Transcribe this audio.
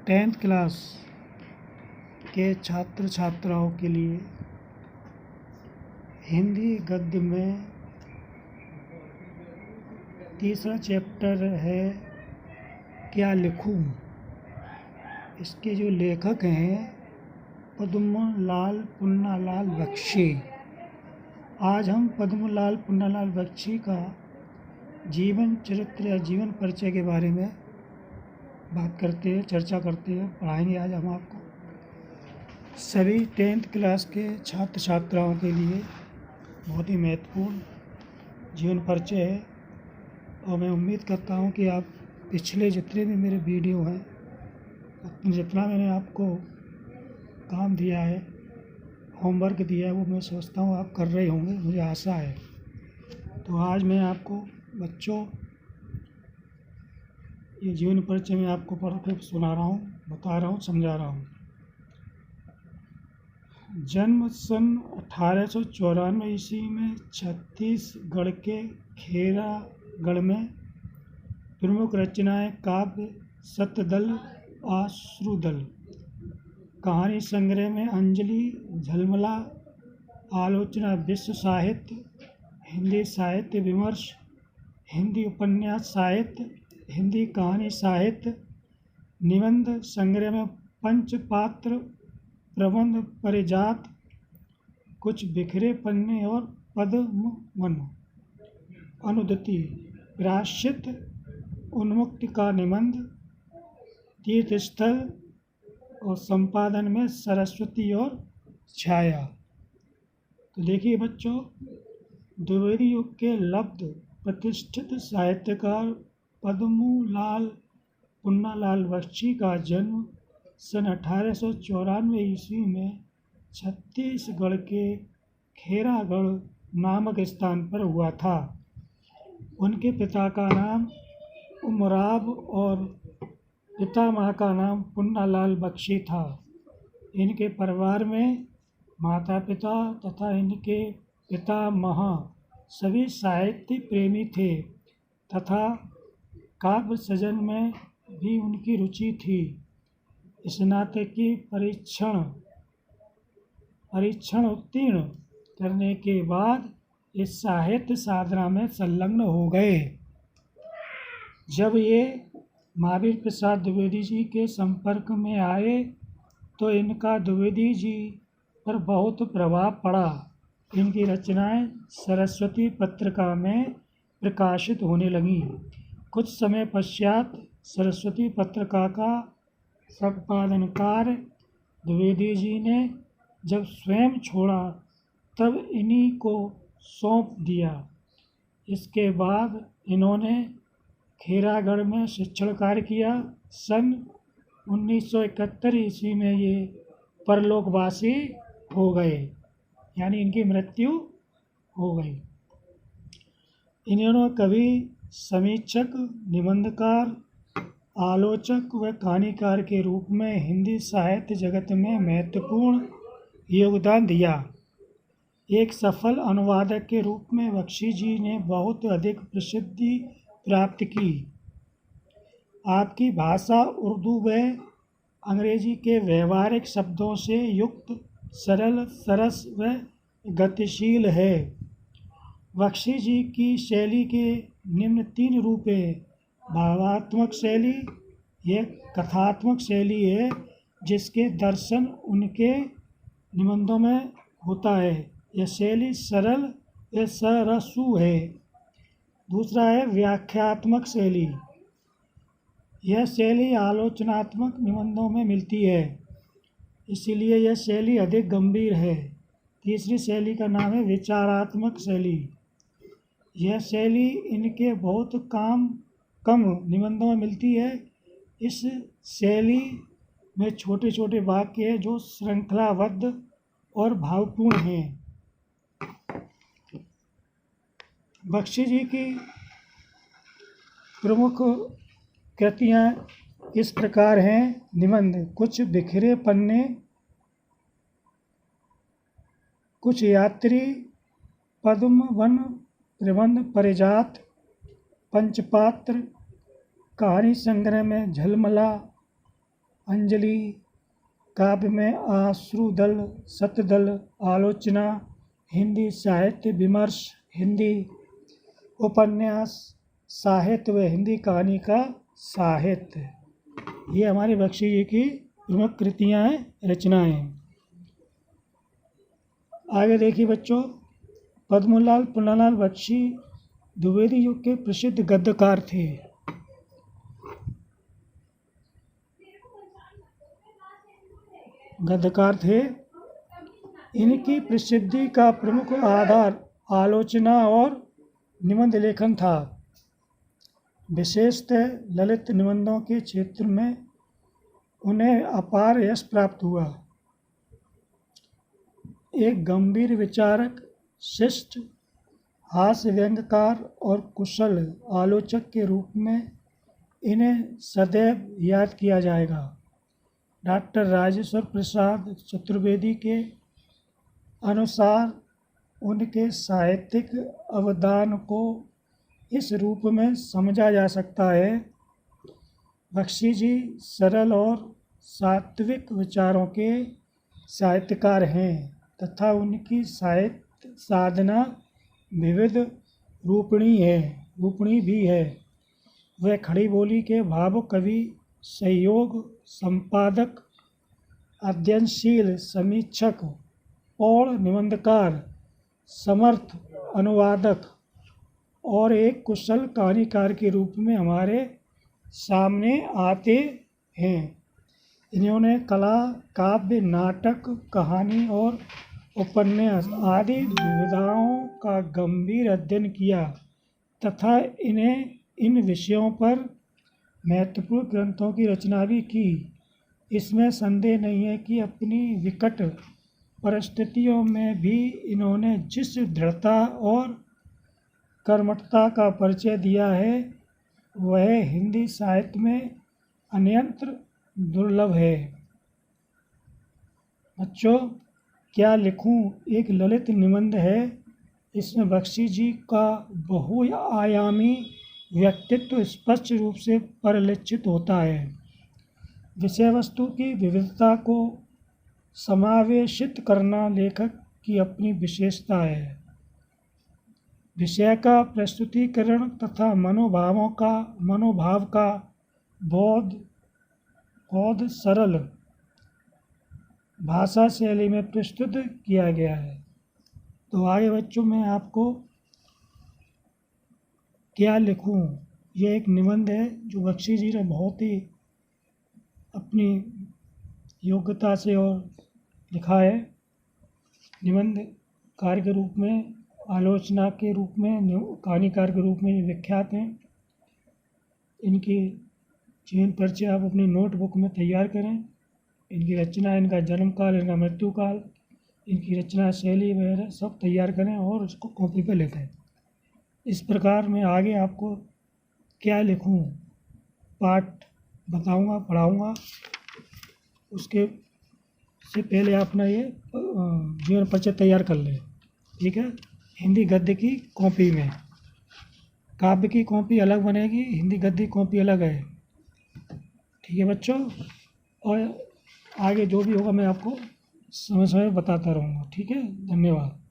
10th class के छात्र छात्राओं के लिए हिंदी गद्य में तीसरा चैप्टर है क्या लिखूं। इसके जो लेखक हैं पद्मलाल पुन्नालाल बख्शी। आज हम पद्मलाल पुन्नालाल बख्शी का जीवन चरित्र या जीवन परिचय के बारे में बात करते हैं, चर्चा करते हैं, पढ़ाएंगे आज हम आपको। सभी 10th क्लास के छात्र छात्राओं के लिए बहुत ही महत्वपूर्ण जीवन परिचय है और मैं उम्मीद करता हूं कि आप पिछले जितने भी मेरे वीडियो हैं, जितना मैंने आपको काम दिया है, होमवर्क दिया है, वो मैं सोचता हूँ आप कर रहे होंगे, मुझे आशा है। तो आज मैं आपको बच्चों ये जीवन परिचय में आपको पढ़ के सुना रहा हूँ, बता रहा हूँ, समझा रहा हूँ। जन्म सन 1894 ईस्वी में छत्तीसगढ़ के खेरागढ़ में। प्रमुख रचनाएं काव्य सत्यदल आश्रुदल। कहानी संग्रह में अंजलि झलमला, आलोचना विश्व साहित्य, हिंदी साहित्य विमर्श, हिंदी उपन्यास साहित्य, हिंदी कहानी साहित्य, निबंध संग्रह में पंचपात्र, प्रबंध परिजात, कुछ बिखरे पन्ने और पद्मवन, अनुदिति, प्रायश्चित, उन्मुक्ति का निबंध, तीर्थस्थल और संपादन में सरस्वती और छाया। तो देखिए बच्चों, द्विवेदी युग के लब्ध प्रतिष्ठित साहित्यकार पद्मलाल पुन्नालाल बख्शी का जन्म सन 1894 ईस्वी में छत्तीसगढ़ के खेरागढ़ नामक स्थान पर हुआ था। उनके पिता का नाम उमराव और पितामह का नाम पुन्नालाल बख्शी था। इनके परिवार में माता पिता तथा इनके पितामह सभी साहित्य प्रेमी थे तथा काव्य सृजन में भी उनकी रुचि थी। स्नातकी परीक्षण उत्तीर्ण करने के बाद इस साहित्य साधना में संलग्न हो गए। जब ये महावीर प्रसाद द्विवेदी जी के संपर्क में आए तो इनका द्विवेदी जी पर बहुत प्रभाव पड़ा। इनकी रचनाएं सरस्वती पत्रिका में प्रकाशित होने लगीं। कुछ समय पश्चात सरस्वती पत्रिका का संपादन कार्य द्विवेदी जी ने जब स्वयं छोड़ा तब इन्हीं को सौंप दिया। इसके बाद इन्होंने खेरागढ़ में शिक्षण कार्य किया। सन 1971 ईस्वी में ये परलोकवासी हो गए, यानी इनकी मृत्यु हो गई। इन्होंने कवि, समीक्षक, निबंधकार, आलोचक व कहानीकार के रूप में हिंदी साहित्य जगत में महत्वपूर्ण योगदान दिया। एक सफल अनुवादक के रूप में बख्शी जी ने बहुत अधिक प्रसिद्धि प्राप्त की। आपकी भाषा उर्दू व अंग्रेजी के व्यवहारिक शब्दों से युक्त, सरल, सरस व गतिशील है। बख्शी जी की शैली के निम्न 3 रूप हैं। भावात्मक शैली, यह कथात्मक शैली है जिसके दर्शन उनके निबंधों में होता है। यह शैली सरल व सरसु है। दूसरा है व्याख्यात्मक शैली। यह शैली आलोचनात्मक निबंधों में मिलती है, इसीलिए यह शैली अधिक गंभीर है। तीसरी शैली का नाम है विचारात्मक शैली। यह शैली इनके बहुत कम निबंधों में मिलती है। इस शैली में छोटे छोटे वाक्य हैं जो श्रृंखलाबद्ध और भावपूर्ण हैं। बख्शी जी की प्रमुख कृतियाँ इस प्रकार हैं। निबंध, कुछ बिखरे पन्ने, कुछ यात्री, पद्मवन, प्रबंध परिजात, पंचपात्र, कहानी संग्रह में झलमला, अंजलि, काव्य में आश्रुदल, सतदल, आलोचना, हिंदी साहित्य विमर्श, हिंदी उपन्यास साहित्य व हिंदी कहानी का साहित्य। ये हमारे बख्शी जी की प्रमुख कृतियाँ हैं, रचनाएँ हैं। आगे देखिए बच्चों, पद्मलाल पुन्नालाल बख्शी द्विवेदी युग के प्रसिद्ध गद्यकार थे। इनकी प्रसिद्धि का प्रमुख आधार आलोचना और निबंध लेखन था। विशेषतः ललित निबंधों के क्षेत्र में उन्हें अपार यश प्राप्त हुआ। एक गंभीर विचारक, शिष्ट हास्य व्यंग्यकार और कुशल आलोचक के रूप में इन्हें सदैव याद किया जाएगा। डॉक्टर राजेश्वर प्रसाद चतुर्वेदी के अनुसार उनके साहित्यिक अवदान को इस रूप में समझा जा सकता है: बख्शी जी सरल और सात्विक विचारों के साहित्यकार हैं तथा उनकी साहित्य साधना विविध रूपणी भी है। वे खड़ी बोली के भावुक कवि, सहयोग संपादक, अध्ययनशील समीक्षक और निबंधकार, समर्थ अनुवादक और एक कुशल कहानीकार के रूप में हमारे सामने आते हैं। इन्होंने कला, काव्य, नाटक, कहानी और उपन्यास आदि विधाओं का गंभीर अध्ययन किया तथा इन विषयों पर महत्वपूर्ण ग्रंथों की रचना भी की। इसमें संदेह नहीं है कि अपनी विकट परिस्थितियों में भी इन्होंने जिस दृढ़ता और कर्मठता का परिचय दिया है वह हिंदी साहित्य में अन्यत्र दुर्लभ है। बच्चों, क्या लिखूं एक ललित निबंध है। इसमें बख्शी जी का बहुआयामी व्यक्तित्व स्पष्ट रूप से परिलक्षित होता है। विषय वस्तु की विविधता को समावेशित करना लेखक की अपनी विशेषता है। विषय का प्रस्तुतिकरण तथा मनोभाव का बोध सरल भाषा शैली में प्रस्तुत किया गया है। तो आगे बच्चों, मैं आपको क्या लिखूं यह एक निबंध है जो बख्शी जी ने बहुत ही अपनी योग्यता से और लिखा है। निबंधकार के रूप में, आलोचना के रूप में, कहानीकार के रूप में विख्यात हैं। इनकी जीवन परिचय आप अपनी नोटबुक में तैयार करें। इनकी रचना, इनका जन्म काल, इनका मृत्यु काल, इनकी रचना शैली वगैरह सब तैयार करें और उसको कॉपी पर लिखें। इस प्रकार मैं आगे आपको क्या लिखूं पाठ बताऊंगा, पढ़ाऊंगा। उसके से पहले अपना ये जीवन परिचय तैयार कर लें, ठीक है। हिंदी गद्य की कॉपी में, काव्य की कॉपी अलग बनेगी, हिंदी गद्य की कॉपी अलग है, ठीक है बच्चों। और आगे जो भी होगा मैं आपको समय समय बताता रहूँगा, ठीक है। धन्यवाद।